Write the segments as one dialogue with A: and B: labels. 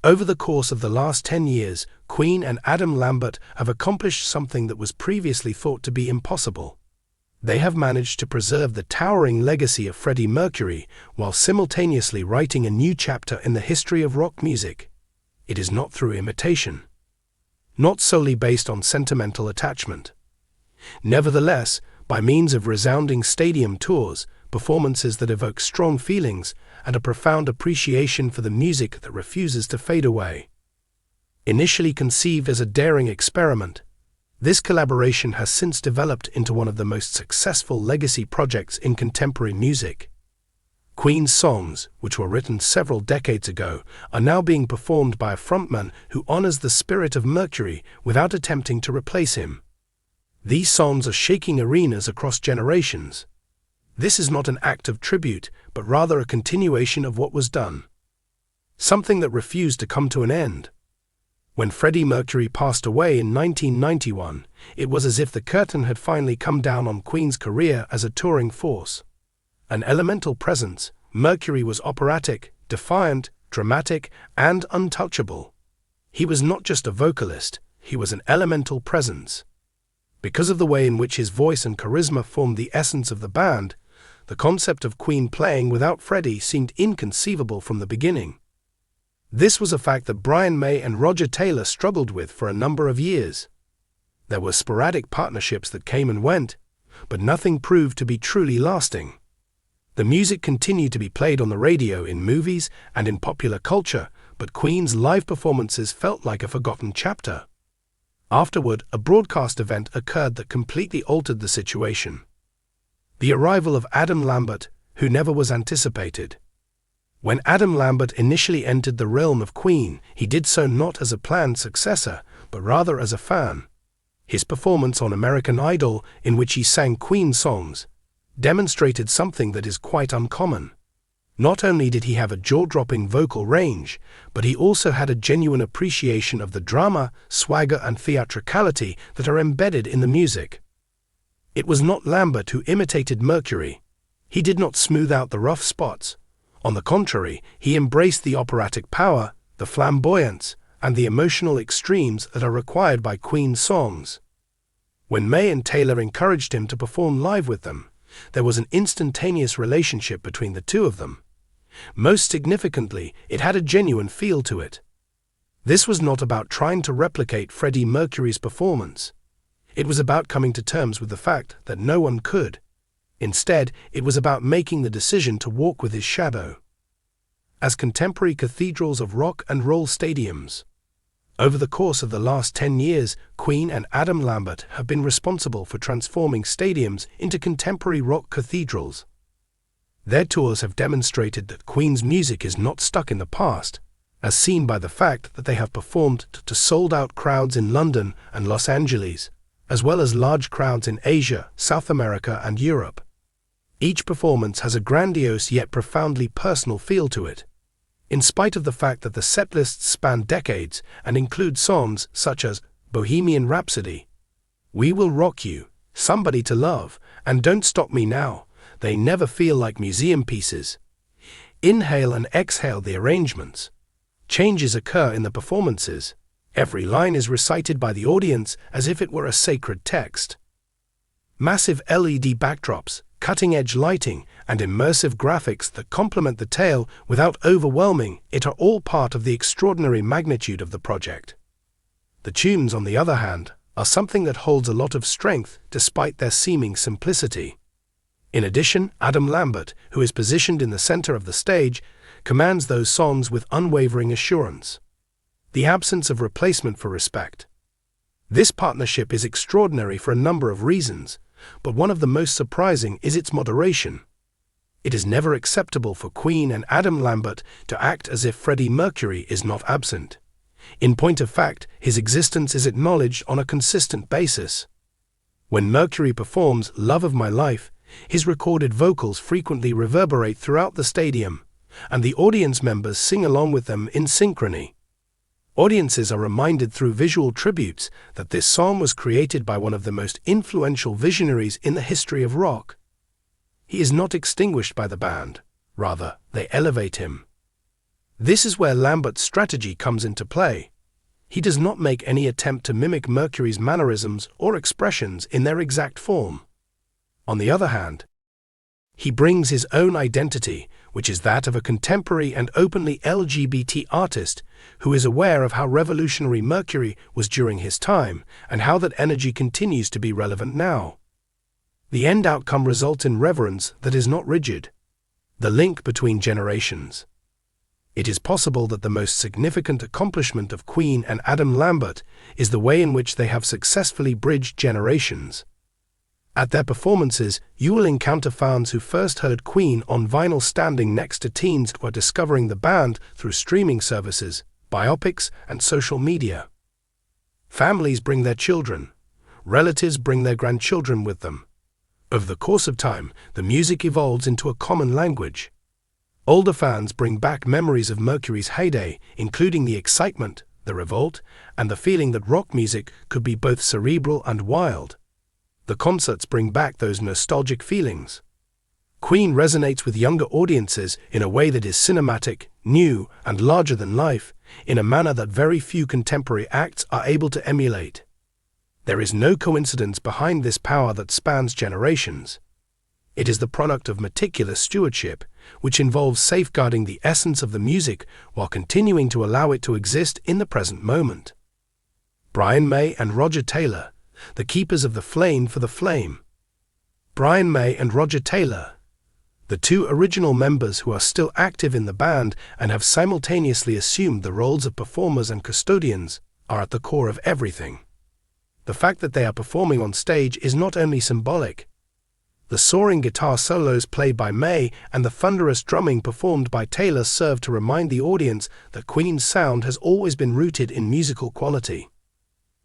A: Over the course of the last 10 years, Queen and Adam Lambert have accomplished something that was previously thought to be impossible. They have managed to preserve the towering legacy of Freddie Mercury while simultaneously writing a new chapter in the history of rock music. It is not through imitation, not solely based on sentimental attachment. Nevertheless, by means of resounding stadium tours, performances that evoke strong feelings, and a profound appreciation for the music that refuses to fade away. Initially conceived as a daring experiment, this collaboration has since developed into one of the most successful legacy projects in contemporary music. Queen's songs, which were written several decades ago, are now being performed by a frontman who honors the spirit of Mercury without attempting to replace him. These songs are shaking arenas across generations. This is not an act of tribute, but rather a continuation of what was done. Something that refused to come to an end. When Freddie Mercury passed away in 1991, it was as if the curtain had finally come down on Queen's career as a touring force. An elemental presence, Mercury was operatic, defiant, dramatic, and untouchable. He was not just a vocalist, he was an elemental presence. Because of the way in which his voice and charisma formed the essence of the band, the concept of Queen playing without Freddie seemed inconceivable from the beginning. This was a fact that Brian May and Roger Taylor struggled with for a number of years. There were sporadic partnerships that came and went, but nothing proved to be truly lasting. The music continued to be played on the radio, in movies, and in popular culture, but Queen's live performances felt like a forgotten chapter. Afterward, a broadcast event occurred that completely altered the situation. The arrival of Adam Lambert, who never was anticipated. When Adam Lambert initially entered the realm of Queen, he did so not as a planned successor, but rather as a fan. His performance on American Idol, in which he sang Queen songs, demonstrated something that is quite uncommon. Not only did he have a jaw-dropping vocal range, but he also had a genuine appreciation of the drama, swagger, and theatricality that are embedded in the music. It was not Lambert who imitated Mercury. He did not smooth out the rough spots. On the contrary, he embraced the operatic power, the flamboyance, and the emotional extremes that are required by Queen's songs. When May and Taylor encouraged him to perform live with them, there was an instantaneous relationship between the two of them. Most significantly, it had a genuine feel to it. This was not about trying to replicate Freddie Mercury's performance. It was about coming to terms with the fact that no one could. Instead, it was about making the decision to walk with his shadow. As contemporary cathedrals of rock and roll stadiums. Over the course of the last 10 years, Queen and Adam Lambert have been responsible for transforming stadiums into contemporary rock cathedrals. Their tours have demonstrated that Queen's music is not stuck in the past, as seen by the fact that they have performed to sold-out crowds in London and Los Angeles, as well as large crowds in Asia, South America, and Europe. Each performance has a grandiose yet profoundly personal feel to it. In spite of the fact that the setlists span decades and include songs such as Bohemian Rhapsody, We Will Rock You, Somebody to Love, and Don't Stop Me Now, they never feel like museum pieces. Inhale and exhale the arrangements. Changes occur in the performances. Every line is recited by the audience as if it were a sacred text. Massive LED backdrops, cutting-edge lighting, and immersive graphics that complement the tale without overwhelming it are all part of the extraordinary magnitude of the project. The tunes, on the other hand, are something that holds a lot of strength despite their seeming simplicity. In addition, Adam Lambert, who is positioned in the center of the stage, commands those songs with unwavering assurance. The absence of replacement for respect. This partnership is extraordinary for a number of reasons, but one of the most surprising is its moderation. It is never acceptable for Queen and Adam Lambert to act as if Freddie Mercury is not absent. In point of fact, his existence is acknowledged on a consistent basis. When Mercury performs Love of My Life, his recorded vocals frequently reverberate throughout the stadium, and the audience members sing along with them in synchrony. Audiences are reminded through visual tributes that this song was created by one of the most influential visionaries in the history of rock. He is not extinguished by the band, rather, they elevate him. This is where Lambert's strategy comes into play. He does not make any attempt to mimic Mercury's mannerisms or expressions in their exact form. On the other hand, he brings his own identity, which is that of a contemporary and openly LGBT artist who is aware of how revolutionary Mercury was during his time and how that energy continues to be relevant now. The end outcome results in reverence that is not rigid. The link between generations. It is possible that the most significant accomplishment of Queen and Adam Lambert is the way in which they have successfully bridged generations. At their performances, you will encounter fans who first heard Queen on vinyl standing next to teens who are discovering the band through streaming services, biopics, and social media. Families bring their children. Relatives bring their grandchildren with them. Over the course of time, the music evolves into a common language. Older fans bring back memories of Mercury's heyday, including the excitement, the revolt, and the feeling that rock music could be both cerebral and wild. The concerts bring back those nostalgic feelings. Queen resonates with younger audiences in a way that is cinematic, new, and larger than life, in a manner that very few contemporary acts are able to emulate. There is no coincidence behind this power that spans generations. It is the product of meticulous stewardship, which involves safeguarding the essence of the music while continuing to allow it to exist in the present moment. Brian May and Roger Taylor, the keepers of the flame for the flame. Brian May and Roger Taylor, the two original members who are still active in the band and have simultaneously assumed the roles of performers and custodians, are at the core of everything. The fact that they are performing on stage is not only symbolic. The soaring guitar solos played by May and the thunderous drumming performed by Taylor serve to remind the audience that Queen's sound has always been rooted in musical quality.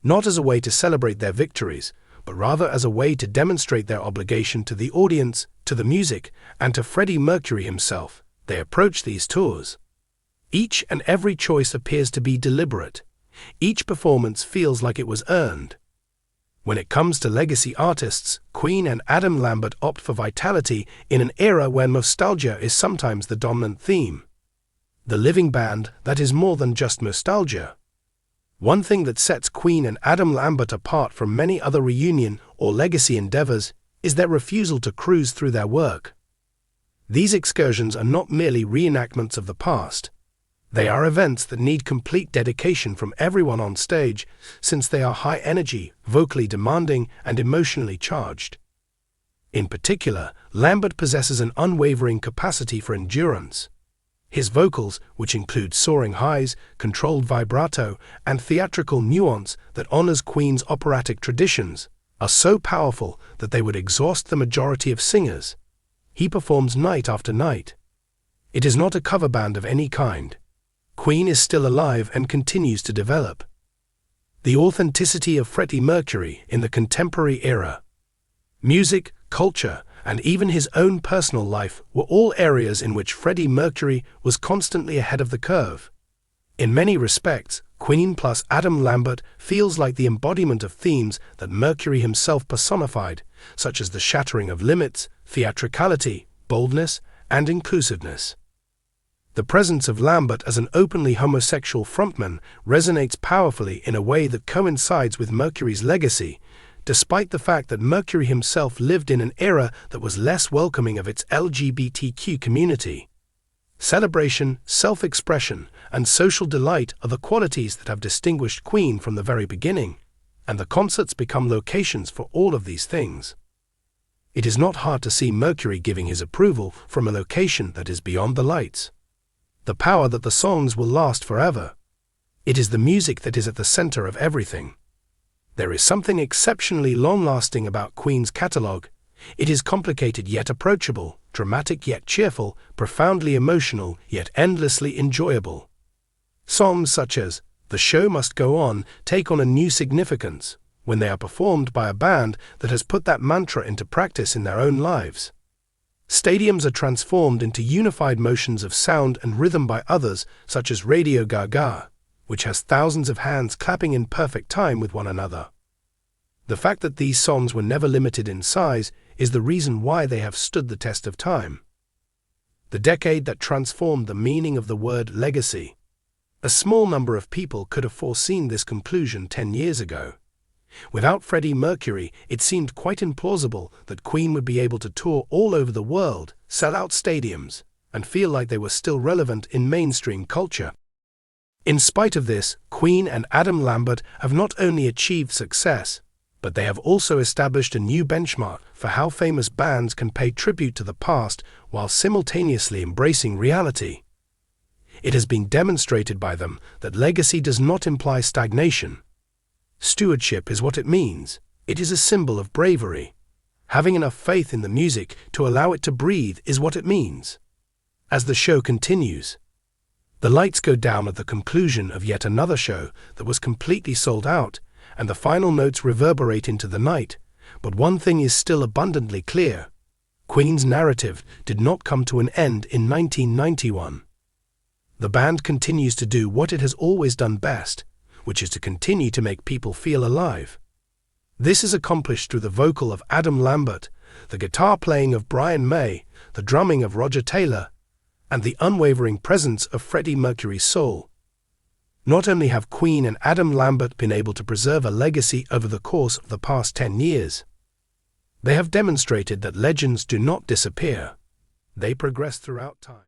A: Not as a way to celebrate their victories, but rather as a way to demonstrate their obligation to the audience, to the music, and to Freddie Mercury himself, they approach these tours. Each and every choice appears to be deliberate. Each performance feels like it was earned. When it comes to legacy artists, Queen and Adam Lambert opt for vitality in an era where nostalgia is sometimes the dominant theme. The living band that is more than just nostalgia. One thing that sets Queen and Adam Lambert apart from many other reunion or legacy endeavors is their refusal to cruise through their work. These excursions are not merely reenactments of the past. They are events that need complete dedication from everyone on stage, since they are high energy, vocally demanding, and emotionally charged. In particular, Lambert possesses an unwavering capacity for endurance. His vocals, which include soaring highs, controlled vibrato, and theatrical nuance that honors Queen's operatic traditions, are so powerful that they would exhaust the majority of singers. He performs night after night. It is not a cover band of any kind. Queen is still alive and continues to develop. The authenticity of Freddie Mercury in the contemporary era. Music, culture, and even his own personal life were all areas in which Freddie Mercury was constantly ahead of the curve. In many respects, Queen plus Adam Lambert feels like the embodiment of themes that Mercury himself personified, such as the shattering of limits, theatricality, boldness, and inclusiveness. The presence of Lambert as an openly homosexual frontman resonates powerfully in a way that coincides with Mercury's legacy, despite the fact that Mercury himself lived in an era that was less welcoming of its LGBTQ community. Celebration, self-expression, and social delight are the qualities that have distinguished Queen from the very beginning, and the concerts become locations for all of these things. It is not hard to see Mercury giving his approval from a location that is beyond the lights. The power that the songs will last forever. It is the music that is at the center of everything. There is something exceptionally long-lasting about Queen's catalogue. It is complicated yet approachable, dramatic yet cheerful, profoundly emotional yet endlessly enjoyable. Songs such as "The Show Must Go On" take on a new significance when they are performed by a band that has put that mantra into practice in their own lives. Stadiums are transformed into unified motions of sound and rhythm by others, such as Radio Gaga, which has thousands of hands clapping in perfect time with one another. The fact that these songs were never limited in size is the reason why they have stood the test of time. the decade that transformed the meaning of the word legacy. A small number of people could have foreseen this conclusion 10 years ago. Without Freddie Mercury, it seemed quite implausible that Queen would be able to tour all over the world, sell out stadiums, and feel like they were still relevant in mainstream culture. In spite of this, Queen and Adam Lambert have not only achieved success, but they have also established a new benchmark for how famous bands can pay tribute to the past while simultaneously embracing reality. It has been demonstrated by them that legacy does not imply stagnation. Stewardship is what it means. It is a symbol of bravery. Having enough faith in the music to allow it to breathe is what it means. As the show continues, the lights go down at the conclusion of yet another show that was completely sold out, and the final notes reverberate into the night. But one thing is still abundantly clear. Queen's narrative did not come to an end in 1991. The band continues to do what it has always done best, which is to continue to make people feel alive. This is accomplished through the vocal of Adam Lambert, the guitar playing of Brian May, the drumming of Roger Taylor, and the unwavering presence of Freddie Mercury's soul. Not only have Queen and Adam Lambert been able to preserve a legacy over the course of the past 10 years, they have demonstrated that legends do not disappear. They progress throughout time.